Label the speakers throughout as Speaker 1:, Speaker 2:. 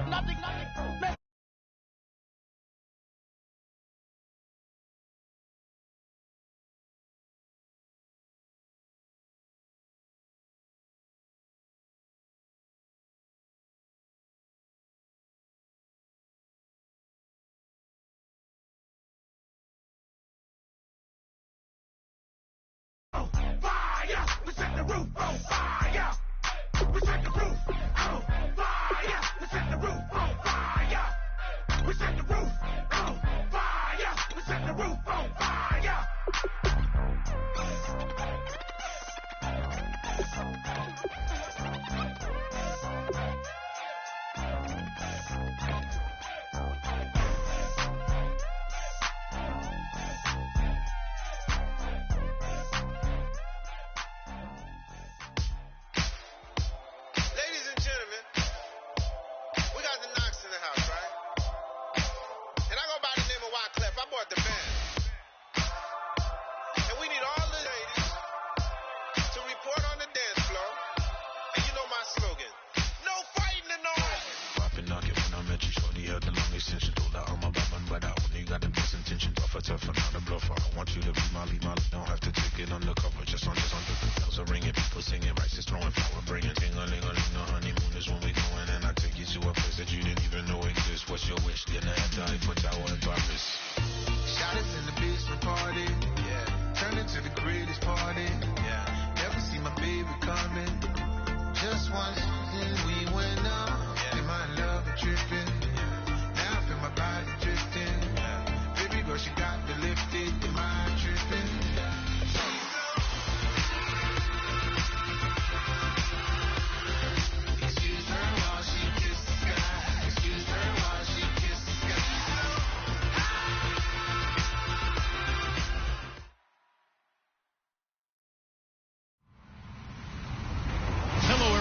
Speaker 1: nothing.
Speaker 2: We set the roof on fire. We set the roof on fire. We set the roof on fire. We set the roof on fire. We set the roof on fire.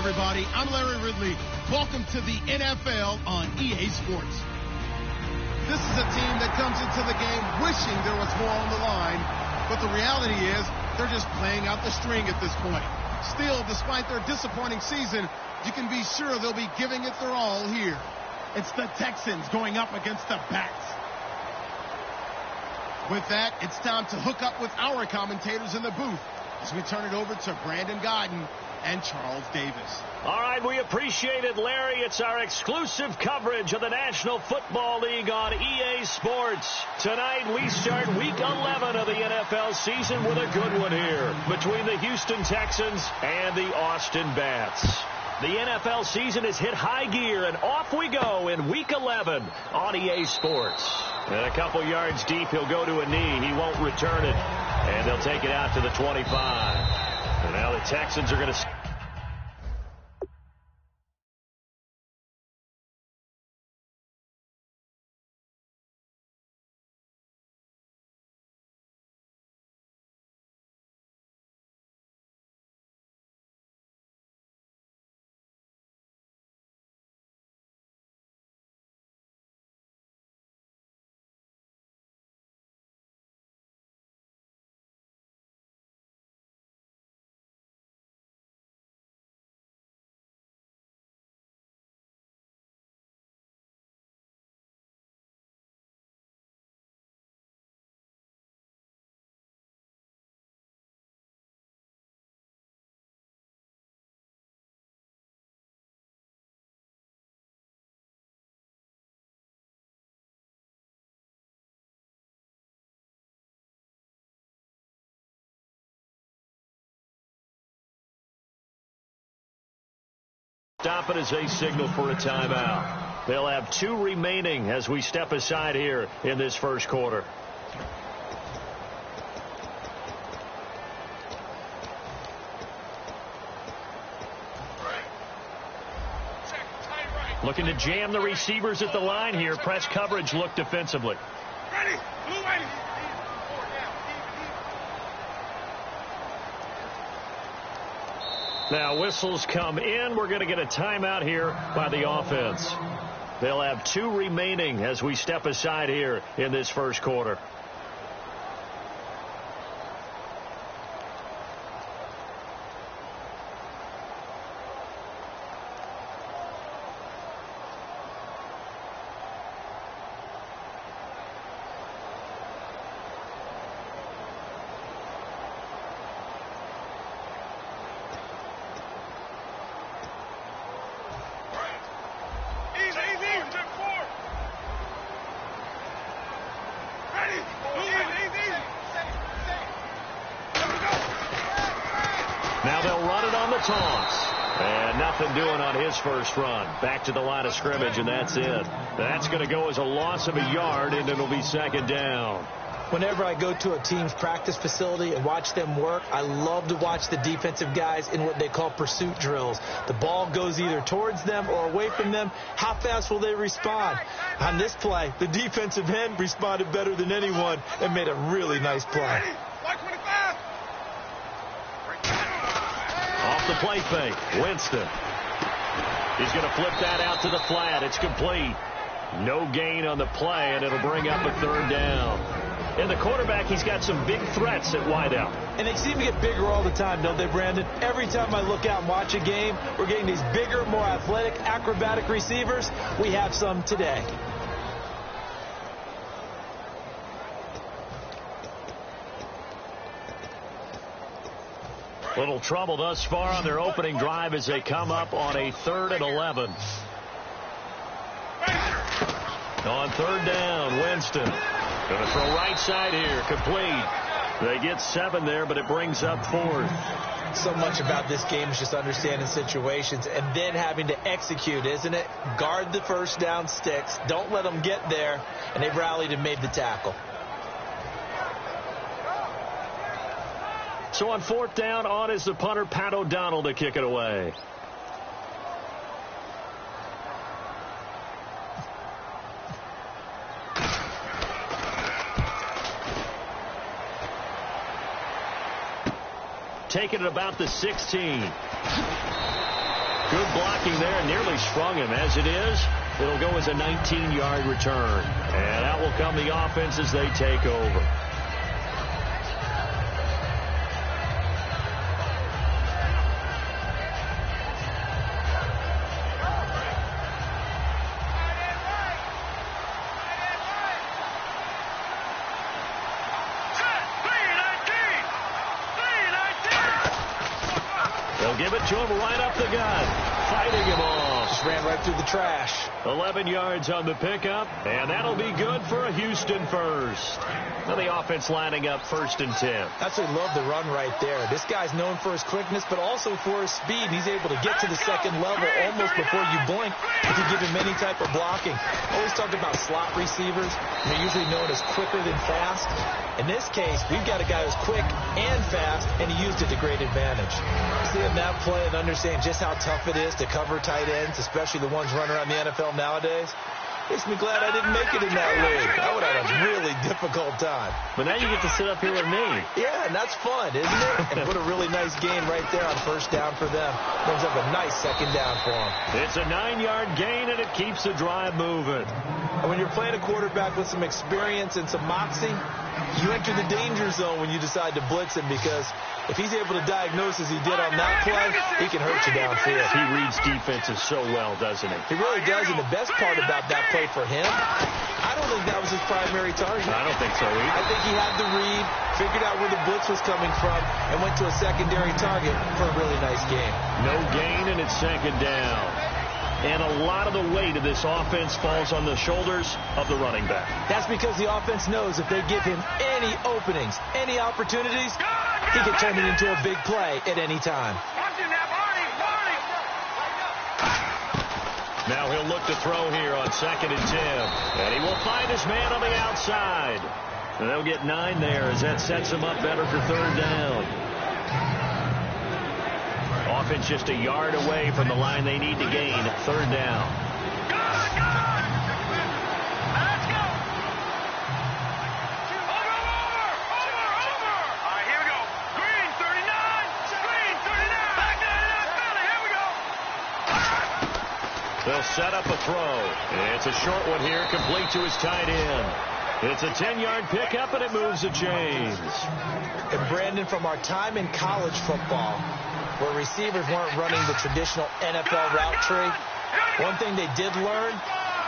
Speaker 3: Everybody, I'm Larry Ridley. Welcome to the NFL on EA Sports. This is a team that comes into the game wishing there was more on the line, but the reality is they're just playing out the string at this point. Still, despite their disappointing season, you can be sure they'll be giving it their all here. It's the Texans going up against the Bats. With that, it's time to hook up with our commentators in the booth as we turn it over to Brandon Godden and Charles Davis.
Speaker 4: All right, we appreciate it, Larry. It's our exclusive coverage of the National Football League on EA Sports. Tonight, we start Week 11 of the NFL season with a good one here between the Houston Texans and the Austin Bats. The NFL season has hit high gear, and off we go in Week 11 on EA Sports. And a couple yards deep, he'll go to a knee. He won't return it, and they'll take it out to the 25. And now the Texans are going to... Stop it as a signal for a timeout. They'll have 2 remaining as we step aside here in this first quarter. Looking to jam the receivers at the line here. Press coverage look defensively.
Speaker 2: Ready. Blue ready.
Speaker 4: Now whistles come in. We're going to get a timeout here by the offense. They'll have 2 remaining as we step aside here in this first quarter. Now they'll run it on the toss. And nothing doing on his first run. Back to the line of scrimmage, and that's it. That's going to go as a loss of a yard, and it'll be second down.
Speaker 1: Whenever I go to a team's practice facility and watch them work, I love to watch the defensive guys in what they call pursuit drills. The ball goes either towards them or away from them. How fast will they respond? On this play, the defensive end responded better than anyone and made a really nice play.
Speaker 4: Off the play fake, Winston. He's going to flip that out to the flat. It's complete. No gain on the play, and it'll bring up a third down. And the quarterback, he's got some big threats at wideout.
Speaker 1: And they seem to get bigger all the time, don't they, Brandon? Every time I look out and watch a game, we're getting these bigger, more athletic, acrobatic receivers. We have some today.
Speaker 4: Little trouble thus far on their opening drive as they come up on a 3rd and 11. On 3rd down, Winston. Going to throw right side here, complete. They get 7 there, but it brings up 4th.
Speaker 1: So much about this game is just understanding situations and then having to execute, isn't it? Guard the first down sticks. Don't let them get there. And they've rallied and made the tackle.
Speaker 4: So on 4th down, on is the punter, Pat O'Donnell, to kick it away. Taking it about the 16. Good blocking there, nearly sprung him. As it is, it'll go as a 19-yard return. And out will come the offense as they take over. Give it to him right up the gut. Fighting him off.
Speaker 1: Just ran right through the trash.
Speaker 4: 11 yards on the pickup, and that'll be good for a Houston first. Now the offense lining up 1st and 10.
Speaker 1: Absolutely love the run right there. This guy's known for his quickness, but also for his speed. He's able to get to the second level almost before you blink if you give him any type of blocking. Always talked about slot receivers. They're usually known as quicker than fast. In this case, we've got a guy who's quick and fast, and he used it to great advantage. Seeing that play and understand just how tough it is to cover tight ends, especially the ones running around the NFL nowadays, makes me glad I didn't make it in that league. I would have had a really difficult time.
Speaker 4: But now you get to sit up here with me.
Speaker 1: Yeah, and that's fun, isn't it? And put a really nice gain right there on 1st down for them. Brings up a nice 2nd down for them.
Speaker 4: It's a 9-yard gain, and it keeps the drive moving.
Speaker 1: And when you're playing a quarterback with some experience and some moxie, you enter the danger zone when you decide to blitz him, because if he's able to diagnose as he did on that play, he can hurt you downfield.
Speaker 4: He reads defenses so well, doesn't he?
Speaker 1: He really does, and the best part about that play for him, I don't think that was his primary target.
Speaker 4: I don't think so either.
Speaker 1: I think he had the read, figured out where the blitz was coming from, and went to a secondary target for a really nice game.
Speaker 4: No gain, and it's 2nd down. And a lot of the weight of this offense falls on the shoulders of the running back.
Speaker 1: That's because the offense knows if they give him any openings, any opportunities, he can turn it into a big play at any time.
Speaker 4: Now he'll look to throw here on 2nd and 10. And he will find his man on the outside. And they'll get 9 there as that sets him up better for 3rd down. Offense just a yard away from the line they need to gain. 3rd down.
Speaker 2: Let's go. Over. All right, here we go. Green 39. Green 39. Back to Philly. Here we go.
Speaker 4: They'll set up a throw. It's a short one here, complete to his tight end. It's a 10-yard pickup, and it moves the chains.
Speaker 1: And Brandon, from our time in college football, where receivers weren't running the traditional NFL route tree, one thing they did learn,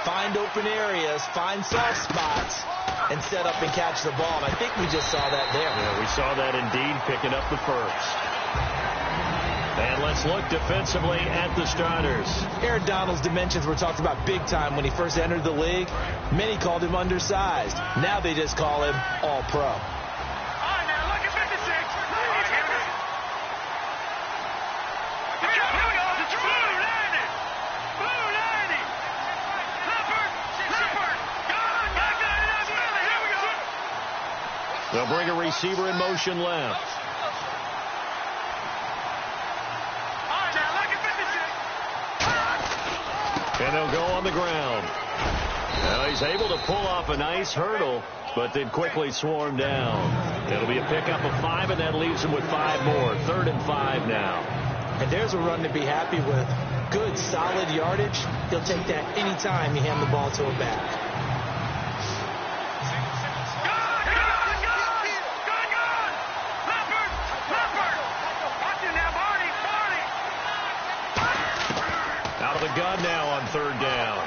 Speaker 1: find open areas, find soft spots, and set up and catch the ball. And I think we just saw that there.
Speaker 4: Yeah, we saw that indeed, picking up the first. And let's look defensively at the starters.
Speaker 1: Aaron Donald's dimensions were talked about big time when he first entered the league. Many called him undersized. Now they just call him all-pro.
Speaker 2: All right, now look at 56.
Speaker 4: They'll bring a receiver in motion left. And they'll go on the ground. Now he's able to pull off a nice hurdle, but then quickly swarm down. It'll be a pickup of 5, and that leaves him with 5 more. 3rd and 5 now.
Speaker 1: And there's a run to be happy with. Good, solid yardage. He'll take that anytime you hand the ball to him back.
Speaker 4: Out of the gun now on 3rd down.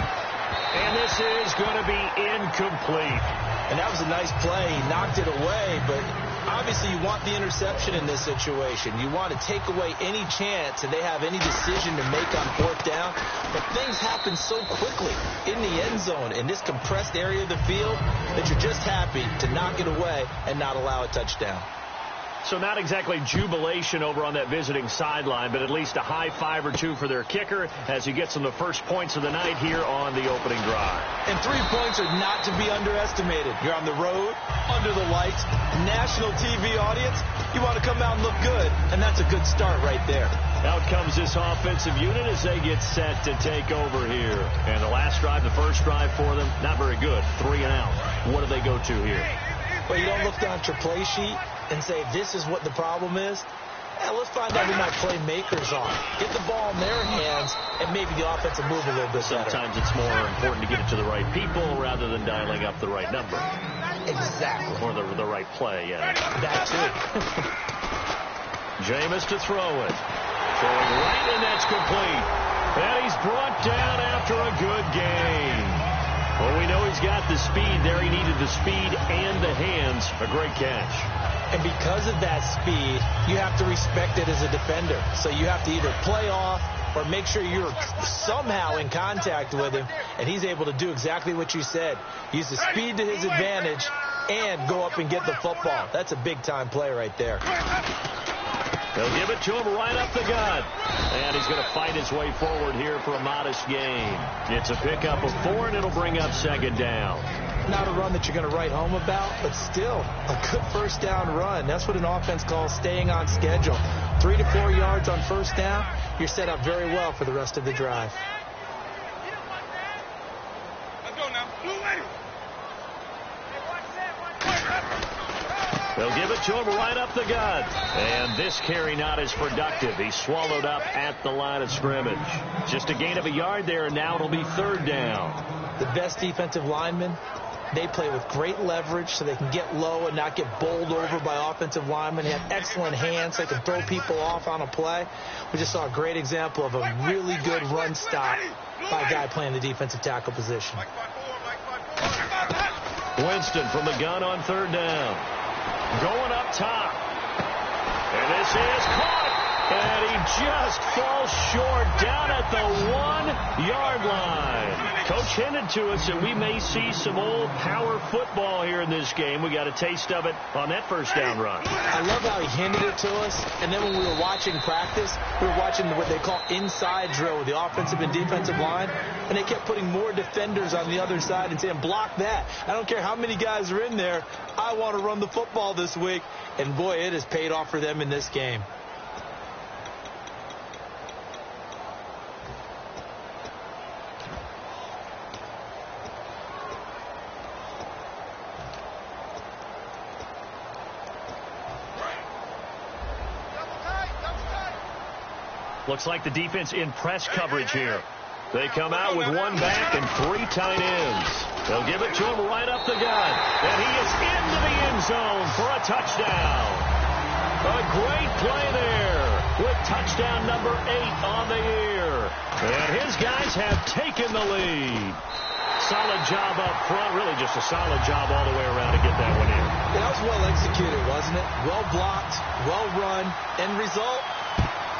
Speaker 4: And this is going to be incomplete.
Speaker 1: And that was a nice play. He knocked it away, but obviously you want the interception in this situation. You want to take away any chance that they have any decision to make on 4th down. But things happen so quickly in the end zone in this compressed area of the field that you're just happy to knock it away and not allow a touchdown.
Speaker 4: So not exactly jubilation over on that visiting sideline, but at least a high 5 or 2 for their kicker as he gets them the first points of the night here on the opening drive.
Speaker 1: And 3 points are not to be underestimated. You're on the road, under the lights, national TV audience. You want to come out and look good, and that's a good start right there.
Speaker 4: Out comes this offensive unit as they get set to take over here. And the last drive, the first drive for them, not very good. 3 and out. What do they go to here?
Speaker 1: Well, you don't look down at your play sheet and say, this is what the problem is. Let's find out who my playmakers are. Get the ball in their hands, and maybe the offense will move a little bit better.
Speaker 4: Sometimes it's more important to get it to the right people rather than dialing up the right number.
Speaker 1: Exactly.
Speaker 4: Or the right play, yeah.
Speaker 1: That too.
Speaker 4: Jameis to throw it. Throwing right, and that's complete. And he's brought down after a good game. Well, we know he's got the speed there. He needed the speed and the hands. A great catch.
Speaker 1: And because of that speed, you have to respect it as a defender. So you have to either play off or make sure you're somehow in contact with him. And he's able to do exactly what you said. Use the speed to his advantage and go up and get the football. That's a big-time play right there.
Speaker 4: They'll give it to him right up the gut. And he's going to fight his way forward here for a modest gain. It's a pickup of 4, and it'll bring up 2nd down.
Speaker 1: Not a run that you're going to write home about, but still a good 1st down run. That's what an offense calls staying on schedule. 3 to 4 yards on 1st down. You're set up very well for the rest of the drive.
Speaker 2: Let's go now. Blue lady.
Speaker 4: They'll give it to him right up the gut. And this carry not as productive. He's swallowed up at the line of scrimmage. Just a gain of a yard there, and now it'll be 3rd down.
Speaker 1: The best defensive linemen, they play with great leverage so they can get low and not get bowled over by offensive linemen. They have excellent hands. They can throw people off on a play. We just saw a great example of a really good run stop by a guy playing the defensive tackle position.
Speaker 4: Winston from the gun on 3rd down. Going up top. And this is caught. And he just falls short down at the 1-yard line. Coach hinted to us that we may see some old power football here in this game. We got a taste of it on that 1st down run.
Speaker 1: I love how he hinted it to us. And then when we were watching practice, we were watching what they call inside drill with the offensive and defensive line. And they kept putting more defenders on the other side and saying, block that. I don't care how many guys are in there. I want to run the football this week. And boy, it has paid off for them in this game.
Speaker 4: Looks like the defense in press coverage here. They come out with 1 back and 3 tight ends. They'll give it to him right up the gut. And he is into the end zone for a touchdown. A great play there with touchdown number 8 on the year. And his guys have taken the lead. Solid job up front. Really just a solid job all the way around to get that one in.
Speaker 1: Yeah, that was well executed, wasn't it? Well blocked, well run. End result,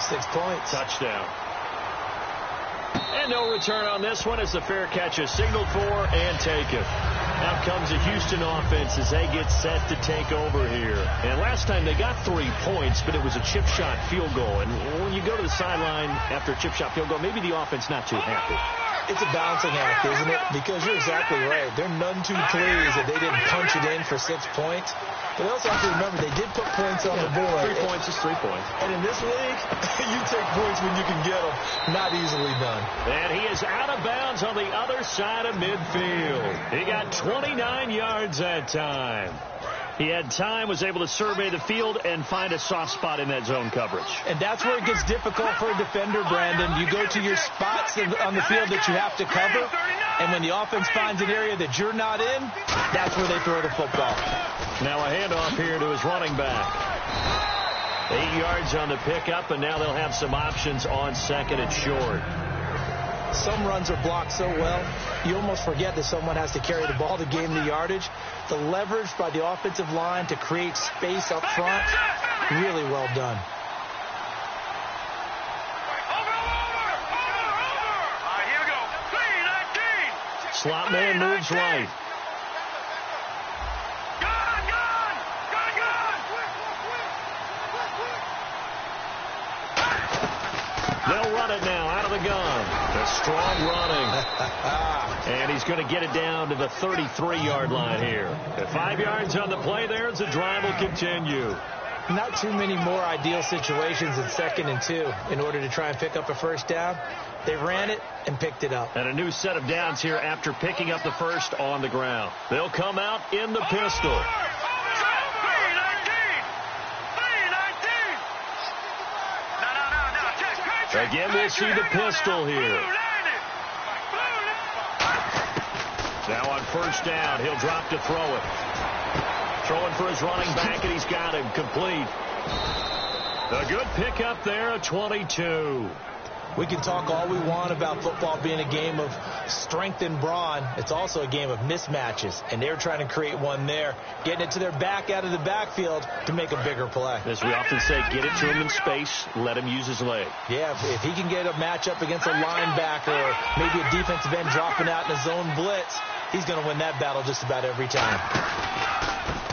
Speaker 1: 6 points.
Speaker 4: Touchdown. And no return on this one as the fair catch is signaled for and taken. Out comes the Houston offense as they get set to take over here. And last time they got 3 points, but it was a chip shot field goal. And when you go to the sideline after a chip shot field goal, maybe the offense not too happy.
Speaker 1: It's a balancing act, isn't it? Because you're exactly right. They're none too pleased that they didn't punch it in for 6 points. But they also have to remember they did put points on the board.
Speaker 4: 3 points is 3 points.
Speaker 1: And in this league, you take points when you can get them. Not easily done.
Speaker 4: And he is out of bounds on the other side of midfield. He got 29 yards that time. He had time, was able to survey the field and find a soft spot in that zone coverage.
Speaker 1: And that's where it gets difficult for a defender, Brandon. You go to your spots on the field that you have to cover, and when the offense finds an area that you're not in, that's where they throw the football.
Speaker 4: Now a handoff here to his running back. 8 yards on the pickup, and now they'll have some options on second and short.
Speaker 1: Some runs are blocked so well, you almost forget that someone has to carry the ball to gain the yardage. The leverage by the offensive line to create space up front, really well done.
Speaker 2: Here we go. 3-19.
Speaker 4: Slot man moves right. They'll run it now out of the gun. A strong running. And he's going to get it down to the 33-yard line here. At 5 yards on the play there as the drive will continue.
Speaker 1: Not too many more ideal situations in 2nd and 2 in order to try and pick up a first down. They ran it and picked it up.
Speaker 4: And a new set of downs here after picking up the first on the ground. They'll come out in the pistol. Again, we'll see the pistol here. Now on first down, he'll drop to throw it. Throwing for his running back, and he's got him complete. A good pickup there, a 22.
Speaker 1: We can talk all we want about football being a game of strength and brawn. It's also a game of mismatches, and they're trying to create one there, getting it to their back out of the backfield to make a bigger play.
Speaker 4: As we often say, get it to him in space, let him use his leg.
Speaker 1: Yeah, if he can get a matchup against a linebacker or maybe a defensive end dropping out in a zone blitz, he's going to win that battle just about every time.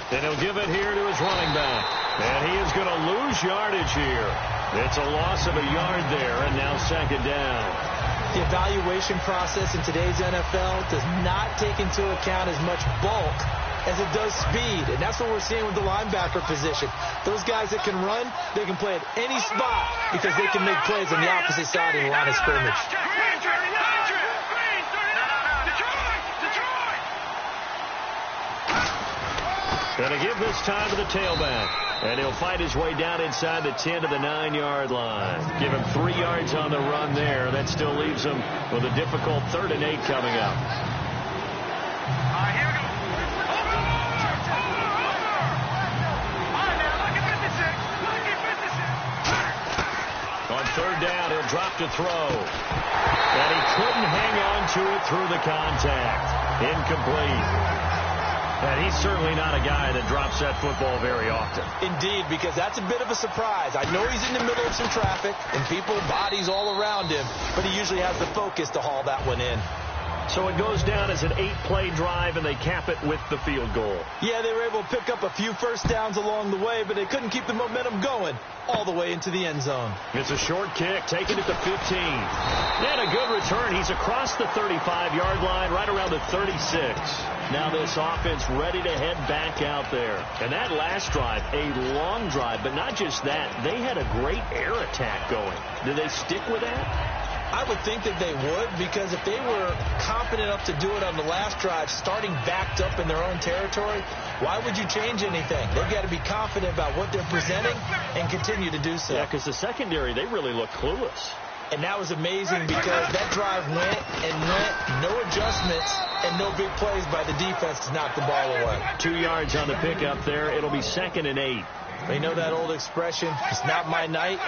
Speaker 4: Then he'll give it here to his running back. And he is going to lose yardage here. It's a loss of a yard there, and now second down.
Speaker 1: The evaluation process in today's NFL does not take into account as much bulk as it does speed, and that's what we're seeing with the linebacker position. Those guys that can run, they can play at any spot because they can make plays on the opposite side of the line of scrimmage.
Speaker 4: Going to give this time to the tailback. And he'll fight his way down inside the 10 to the 9-yard line. Give him 3 yards on the run there. That still leaves him with a difficult 3rd and 8 coming up.
Speaker 2: Here we go.
Speaker 4: On 3rd down, he'll drop to throw. And he couldn't hang on to it through the contact. Incomplete. And he's certainly not a guy that drops that football very often.
Speaker 1: Indeed, because that's a bit of a surprise. I know he's in the middle of some traffic and people, bodies all around him, but he usually has the focus to haul that one in.
Speaker 4: So it goes down as an 8-play drive, and they cap it with the field goal.
Speaker 1: Yeah, they were able to pick up a few first downs along the way, but they couldn't keep the momentum going all the way into the end zone.
Speaker 4: It's a short kick, taken at the 15. Then a good return. He's across the 35-yard line, right around the 36. Now this offense ready to head back out there. And that last drive, a long drive, but not just that. They had a great air attack going. Did they stick with that?
Speaker 1: I would think that they would, because if they were confident enough to do it on the last drive, starting backed up in their own territory, why would you change anything? They've got to be confident about what they're presenting and continue to do so.
Speaker 4: Yeah, because the secondary, they really look clueless.
Speaker 1: And that was amazing because that drive went and went, no adjustments and no big plays by the defense to knock the ball away.
Speaker 4: 2 yards on the pickup there. It'll be 2nd and 8.
Speaker 1: They know that old expression, it's not my night.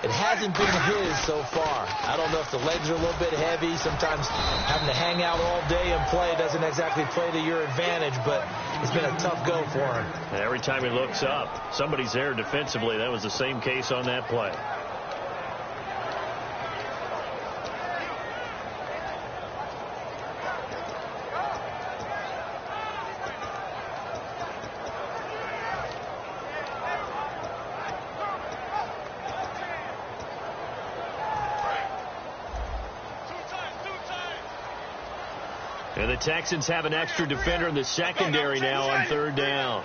Speaker 1: It hasn't been his so far. I don't know if the legs are a little bit heavy. Sometimes having to hang out all day and play doesn't exactly play to your advantage, but it's been a tough go for him.
Speaker 4: And every time he looks up, somebody's there defensively. That was the same case on that play. And the Texans have an extra defender in the secondary now on third down.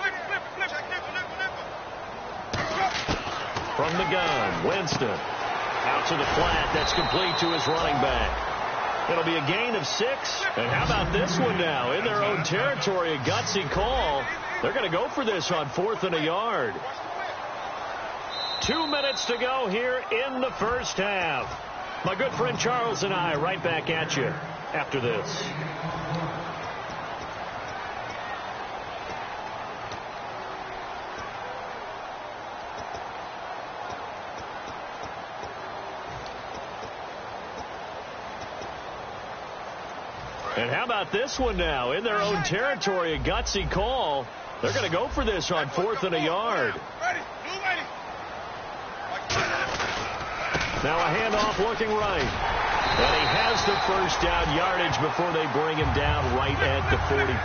Speaker 4: From the gun, Winston. Out to the flat. That's complete to his running back. It'll be a gain of 6. And how about this one now? In their own territory, a gutsy call. They're going to go for this on 4th and a yard. 2 minutes to go here in the first half. My good friend Charles and I right back at you after this. And how about this one now? In their own territory, a gutsy call. They're going to go for this on 4th and a yard. Now a handoff looking right. And he has the first down yardage before they bring him down right at the 45.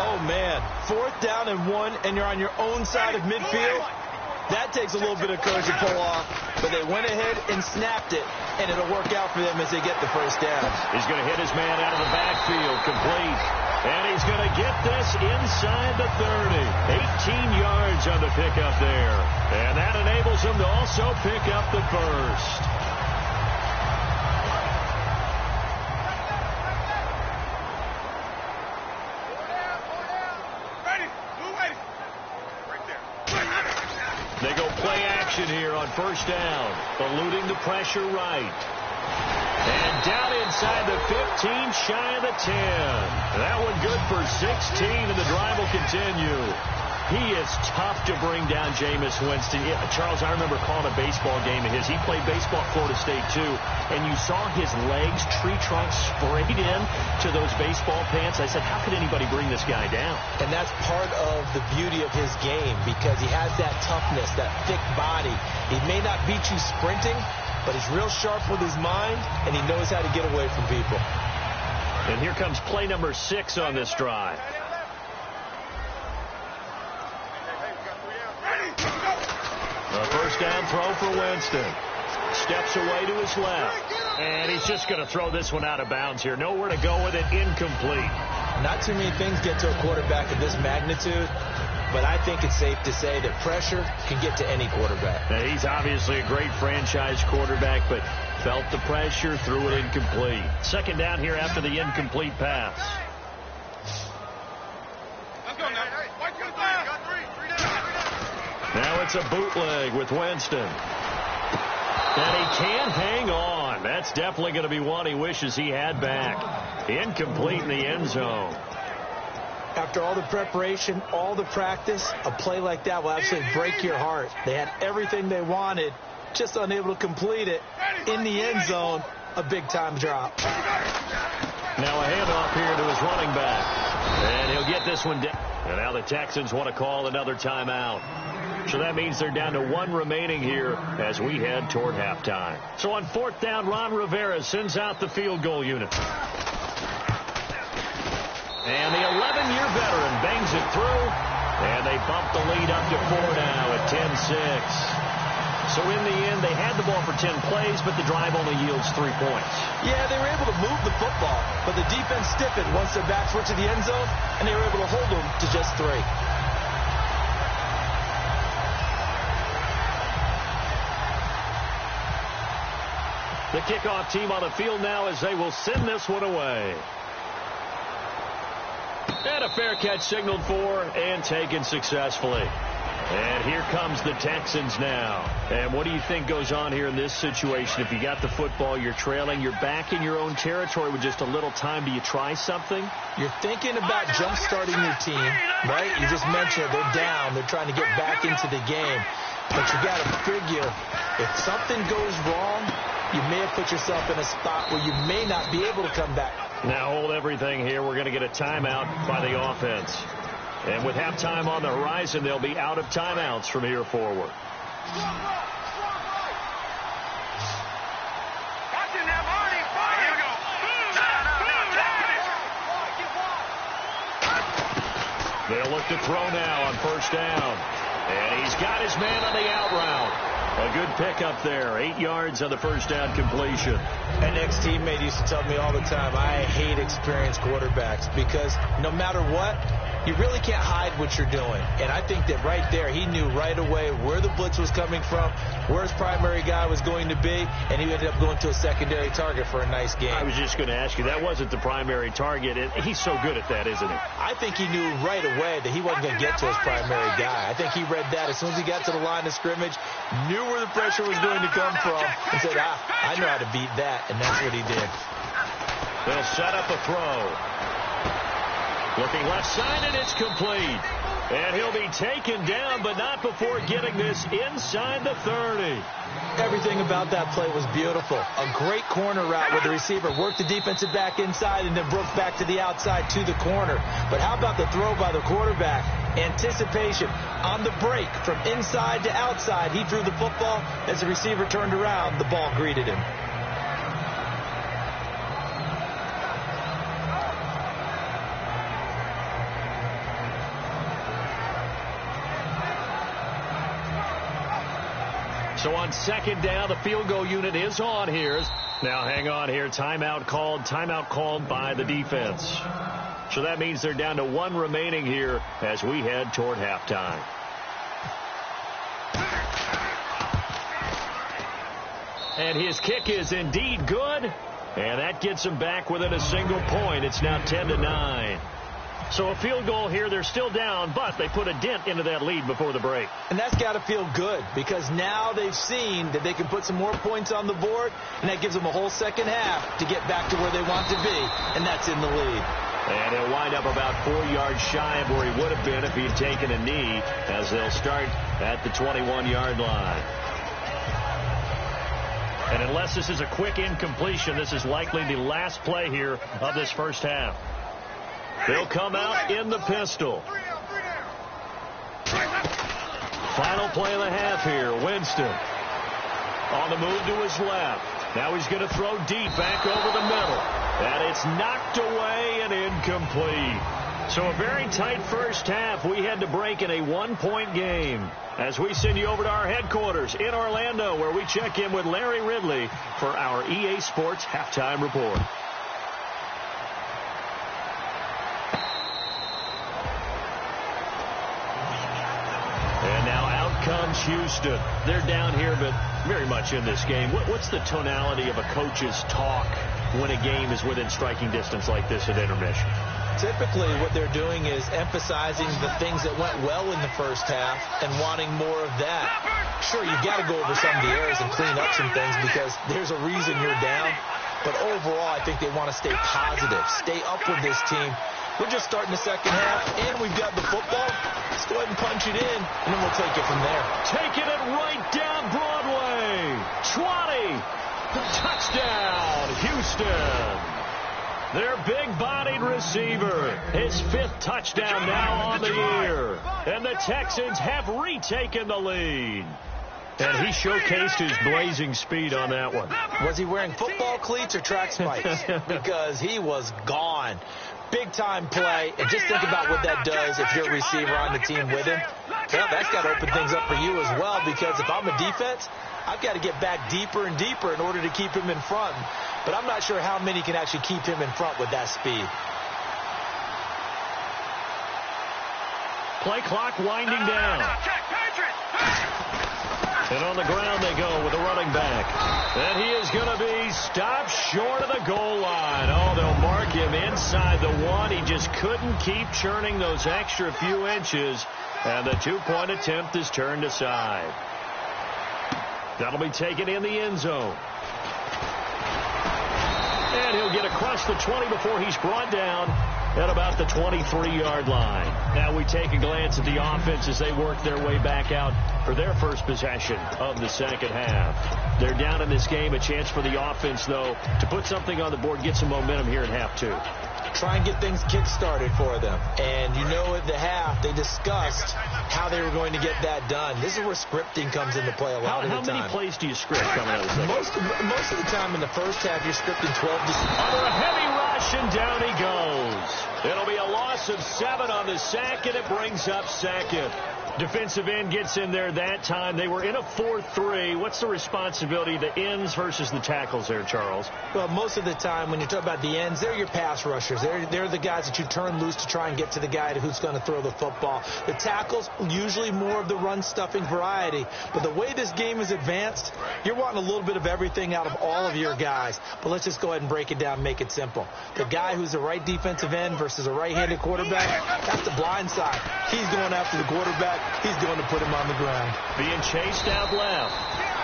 Speaker 1: Oh, man. 4th down and 1, and you're on your own side of midfield. That takes a little bit of courage to pull off, but they went ahead and snapped it, and it'll work out for them as they get the first down.
Speaker 4: He's going to hit his man out of the backfield, complete. And he's going to get this inside the 30. 18 yards on the pickup there. And that enables him to also pick up the first. They go play action here on first down. Eluding the pressure right. And down inside the 15, shy of the 10. That one good for 16, and the drive will continue. He is tough to bring down, Jameis Winston. Yeah, Charles, I remember calling a baseball game of his. He played baseball at Florida State, too. And you saw his legs, tree trunks sprayed in to those baseball pants. I said, how could anybody bring this guy down?
Speaker 1: And that's part of the beauty of his game, because he has that toughness, that thick body. He may not beat you sprinting, but he's real sharp with his mind, and he knows how to get away from people.
Speaker 4: And here comes play number 6 on this drive. A first down throw for Winston. Steps away to his left. And he's just going to throw this one out of bounds here. Nowhere to go with it. Incomplete.
Speaker 1: Not too many things get to a quarterback of this magnitude, but I think it's safe to say that pressure can get to any quarterback.
Speaker 4: Now, he's obviously a great franchise quarterback, but felt the pressure, threw it incomplete. Second down here after the incomplete pass.
Speaker 2: Let's go now.
Speaker 4: Now it's a bootleg with Winston. And he can't hang on. That's definitely going to be one he wishes he had back. Incomplete in the end zone.
Speaker 1: After all the preparation, all the practice, a play like that will absolutely break your heart. They had everything they wanted, just unable to complete it. In the end zone, a big-time drop.
Speaker 4: Now a handoff here to his running back. And he'll get this one down. And now the Texans want to call another timeout. So that means they're down to 1 remaining here as we head toward halftime. So on 4th down, Ron Rivera sends out the field goal unit. And the 11-year veteran bangs it through. And they bump the lead up to 4 now at 10-6. So in the end, they had the ball for 10 plays, but the drive only yields 3 points.
Speaker 1: Yeah, they were able to move the football, but the defense stiffened once their backs were to the end zone, and they were able to hold them to just 3.
Speaker 4: The kickoff team on the field now as they will send this one away. And a fair catch signaled for and taken successfully. And here comes the Texans now. And what do you think goes on here in this situation? If you got the football, you're trailing, you're back in your own territory with just a little time. Do you try something?
Speaker 1: You're thinking about jump-starting your team, right? You just mentioned they're down. They're trying to get back into the game. But you got to figure if something goes wrong, you may have put yourself in a spot where you may not be able to come back.
Speaker 4: Now hold everything here. We're going to get a timeout by the offense. And with halftime on the horizon, they'll be out of timeouts from here forward. They'll look to throw now on first down. And he's got his man on the out route. A good pickup there. 8 yards on the first down completion.
Speaker 1: An ex-teammate used to tell me all the time, I hate experienced quarterbacks because no matter what, you really can't hide what you're doing. And I think that right there, he knew right away where the blitz was coming from, where his primary guy was going to be, and he ended up going to a secondary target for a nice game.
Speaker 4: I was just going to ask you, that wasn't the primary target. He's so good at that, isn't he?
Speaker 1: I think he knew right away that he wasn't going to get to his primary guy. I think he read that as soon as he got to the line of scrimmage, knew where the pressure was going to come from, and said, I know how to beat that, and that's what he did.
Speaker 4: They'll set up a throw. Looking left side, and it's complete. And he'll be taken down, but not before getting this inside the 30.
Speaker 1: Everything about that play was beautiful. A great corner route where the receiver worked the defensive back inside and then broke back to the outside to the corner. But how about the throw by the quarterback? Anticipation on the break from inside to outside. He threw the football. As the receiver turned around, the ball greeted him.
Speaker 4: So on second down, the field goal unit is on here. Now hang on here. Timeout called by the defense. So that means they're down to 1 remaining here as we head toward halftime. And his kick is indeed good. And that gets him back within a single point. It's now 10-9. So a field goal here. They're still down, but they put a dent into that lead before the break.
Speaker 1: And that's got to feel good because now they've seen that they can put some more points on the board, and that gives them a whole second half to get back to where they want to be, and that's in the lead.
Speaker 4: And he'll wind up about 4 yards shy of where he would have been if he'd taken a knee, as they'll start at the 21-yard line. And unless this is a quick incompletion, this is likely the last play here of this first half. They'll come out in the pistol. Final play of the half here. Winston on the move to his left. Now he's going to throw deep back over the middle. And it's knocked away and incomplete. So a very tight first half. We had to break in a 1-point game. As we send you over to our headquarters in Orlando, where we check in with Larry Ridley for our EA Sports Halftime Report. Comes Houston. They're down here, but very much in this game. What's the tonality of a coach's talk when a game is within striking distance like this at intermission?
Speaker 1: Typically, what they're doing is emphasizing the things that went well in the first half and wanting more of that. Sure, you've got to go over some of the errors and clean up some things because there's a reason you're down. But overall, I think they want to stay positive, stay up with this team. We're just starting the second half, and we've got the football. Let's go ahead and punch it in, and then we'll take it from there.
Speaker 4: Taking it right down Broadway. 20. Touchdown, Houston. Their big-bodied receiver. His 5th touchdown now on the year. And the Texans have retaken the lead. And he showcased his blazing speed on that one.
Speaker 1: Was he wearing football cleats or track spikes? Because he was gone. Big-time play, and just think about what that does if you're a receiver on the team with him. Well, that's got to open things up for you as well, because if I'm a defense, I've got to get back deeper and deeper in order to keep him in front. But I'm not sure how many can actually keep him in front with that speed.
Speaker 4: Play clock winding down. And on the ground they go with the running back. And he is going to be stopped short of the goal line. Oh, they'll mark him inside the 1. He just couldn't keep churning those extra few inches. And the 2-point attempt is turned aside. That'll be taken in the end zone. And he'll get across the 20 before he's brought down at about the 23-yard line. Now we take a glance at the offense as they work their way back out for their first possession of the second half. They're down in this game. A chance for the offense, though, to put something on the board, get some momentum here in half 2.
Speaker 1: Try and get things kick-started for them. And you know at the half, they discussed how they were going to get that done. This is where scripting comes into play a lot of the time.
Speaker 4: How many plays do you script coming out of the second?
Speaker 1: Most of the time in the first half, you're scripting 12 to 6.
Speaker 4: Under a heavy rush, and down he goes. It'll be a loss of 7 on the sack, and it brings up second. Defensive end gets in there that time. They were in a 4-3. What's the responsibility, the ends versus the tackles there, Charles?
Speaker 1: Well, most of the time when you talk about the ends, they're your pass rushers. They're the guys that you turn loose to try and get to the guy who's going to throw the football. The tackles, usually more of the run-stuffing variety. But the way this game is advanced, you're wanting a little bit of everything out of all of your guys. But let's just go ahead and break it down and make it simple. The guy who's a right defensive end versus a right-handed quarterback, that's the blind side. He's going after the quarterback. He's going to put him on the ground.
Speaker 4: Being chased out left.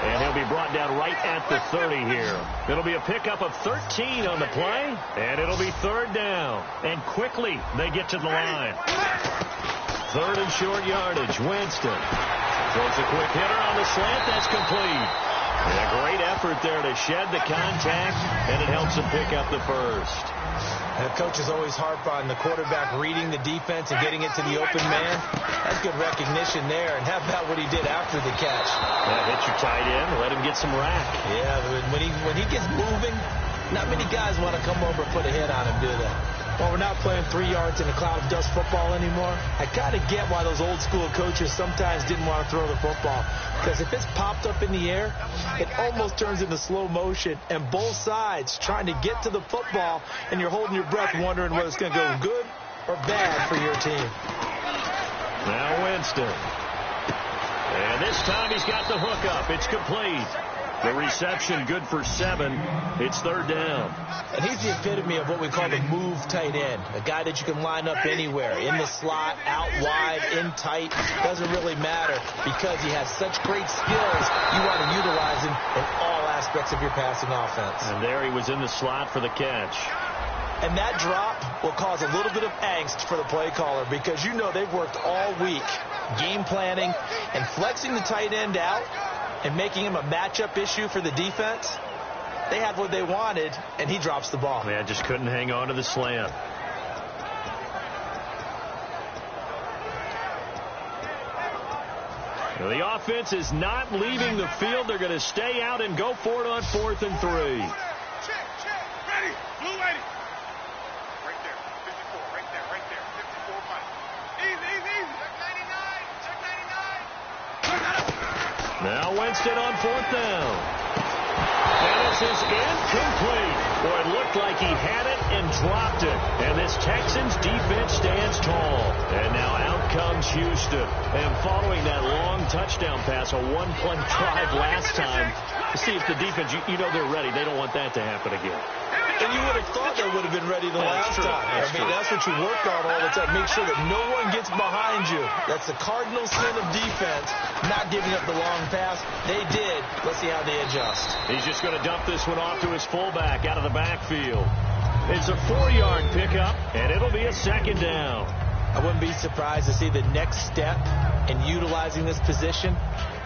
Speaker 4: And he'll be brought down right at the 30 here. It'll be a pickup of 13 on the play. And it'll be third down. And quickly they get to the line. Third and short yardage. Winston throws a quick hitter on the slant. That's complete. And a great effort there to shed the contact. And it helps him pick up the first.
Speaker 1: And coaches always harp on the quarterback reading the defense and getting it to the open man. That's good recognition there. And how about what he did after the catch?
Speaker 4: Hit your tight end, let him get some rack.
Speaker 1: Yeah, when he gets moving, not many guys want to come over and put a hit on him, do they? Well, we're not playing 3 yards in a cloud of dust football anymore. I kind of get why those old school coaches sometimes didn't want to throw the football. Because if it's popped up in the air, it almost turns into slow motion. And both sides trying to get to the football, and you're holding your breath wondering whether it's going to go good or bad for your team.
Speaker 4: Now Winston. And this time he's got the hook up. It's complete. The reception good for 7. It's third down.
Speaker 1: And he's the epitome of what we call the move tight end. A guy that you can line up anywhere. In the slot, out wide, in tight. Doesn't really matter because he has such great skills. You want to utilize him in all aspects of your passing offense.
Speaker 4: And there he was in the slot for the catch.
Speaker 1: And that drop will cause a little bit of angst for the play caller because you know they've worked all week game planning and flexing the tight end out and making him a matchup issue for the defense. They had what they wanted, and he drops the ball.
Speaker 4: Yeah, just couldn't hang on to the slant. Well, the offense is not leaving the field. They're going to stay out and go for it on 4th and 3.
Speaker 2: Ready. Blue lady. Right there. 54. Right there. 54 Mike. Easy. Check 99.
Speaker 4: Now Winston on 4th down. And this is incomplete. Boy, it looked like he had it and dropped it. And this Texans defense stands tall. And now out comes Houston. And following that long touchdown pass, a one-play drive last time, to see if the defense, you know they're ready. They don't want that to happen again.
Speaker 1: And you would have thought they would have been ready the last time. That's what you work on all the time. Make sure that no one gets behind you. That's the cardinal sin of defense, not giving up the long pass. They did. Let's see how they adjust.
Speaker 4: He's just going to dump this one off to his fullback out of the backfield. It's a 4-yard pickup, and it'll be a second down.
Speaker 1: I wouldn't be surprised to see the next step in utilizing this position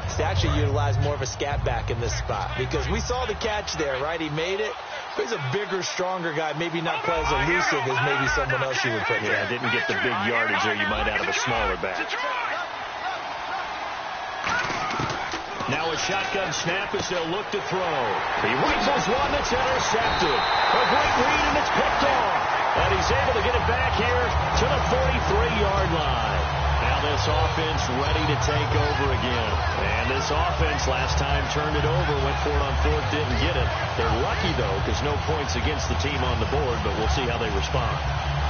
Speaker 1: is to actually utilize more of a scat back in this spot. Because we saw the catch there, right? He made it. He's a bigger, stronger guy, maybe not quite as elusive as maybe someone else you would put there.
Speaker 4: Yeah, didn't get the big yardage there you might out of a smaller back. Now a shotgun snap as they'll look to throw. He rifles one that's intercepted. A great read, and it's picked off. And he's able to get it back here to the 43-yard line. Now this offense ready to take over again. And this offense last time turned it over, went for it on 4th, didn't get it. They're lucky, though, because no points against the team on the board, but we'll see how they respond.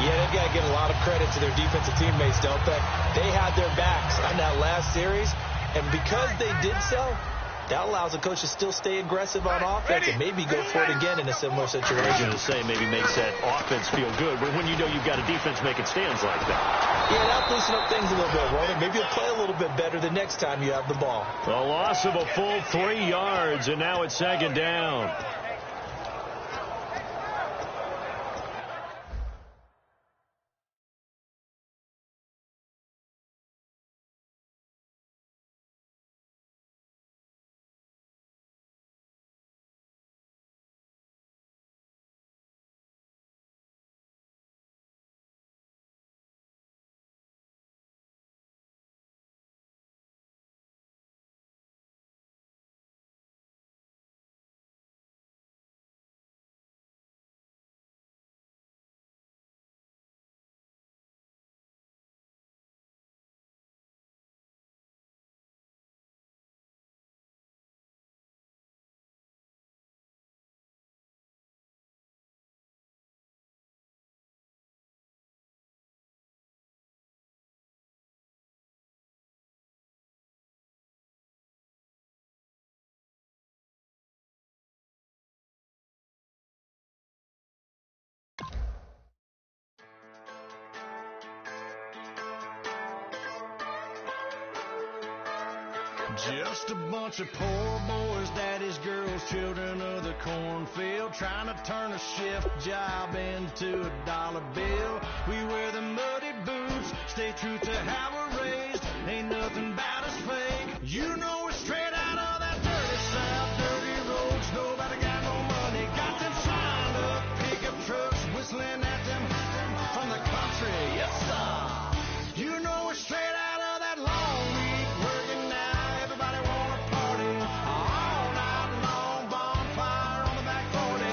Speaker 1: Yeah, they've got to give a lot of credit to their defensive teammates, don't they? They had their backs on that last series, and because they did so, that allows the coach to still stay aggressive on offense and maybe go for it again in a similar situation.
Speaker 4: I was going to say maybe makes that offense feel good, but when you know you've got a defense making stands like that.
Speaker 1: Yeah, that'll loosen up things a little bit, won't it? Maybe you'll play a little bit better the next time you have the ball.
Speaker 4: A loss of a full 3 yards, and now it's second down.
Speaker 3: Just a bunch of poor boys, daddy's girls, children of the cornfield, trying to turn a shift job into a dollar bill. We wear the muddy boots, stay true to how we're raised. Ain't nothing about us fake. You know we're straight out of that dirty South, dirty roads. Nobody got no money. Got them signed up pickup trucks, whistling at them from the country. Yes, sir. You know we're straight out of that long week working now. Everybody wanna party all night long. Bonfire on the back 40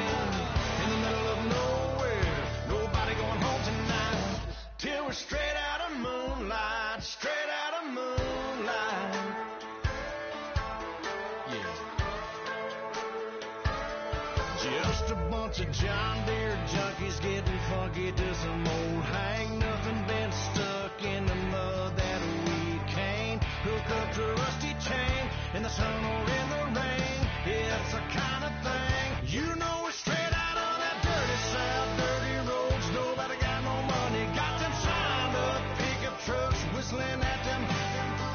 Speaker 3: in the middle of nowhere. Nobody going home tonight till we're straight out of moonlight. Straight out of moonlight. Yeah. Just a bunch of John Deere junkies getting funky to some old hang. Nothing been stuck in the mud that we can't hook up to a rusty chain in the sun or in the rain. It's the kind of thing. You know we're straight out of that dirty South, dirty roads. Nobody got no money. Got them signed up pickup trucks, whistling at them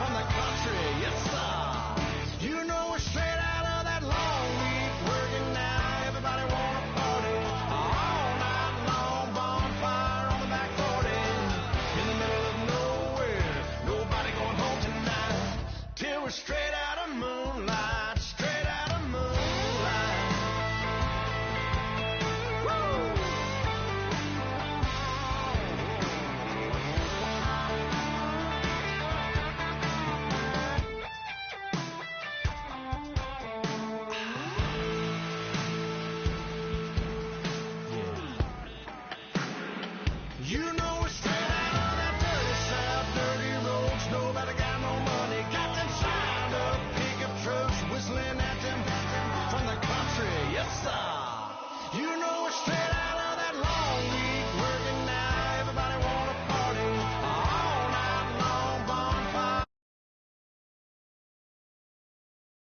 Speaker 3: from the country. Yes, sir. You know we're straight out of that long week working now. Everybody wanna party all night long. Bonfire on the back 40 in the middle of nowhere. Nobody going home tonight till we're straight out of moonlight. Straight out of moonlight. Woo! You know we're straight out of that dirty South, dirty roads. Nobody got no money. Got them signed up pickup trucks, whistling at them from the country. Yes, sir. You know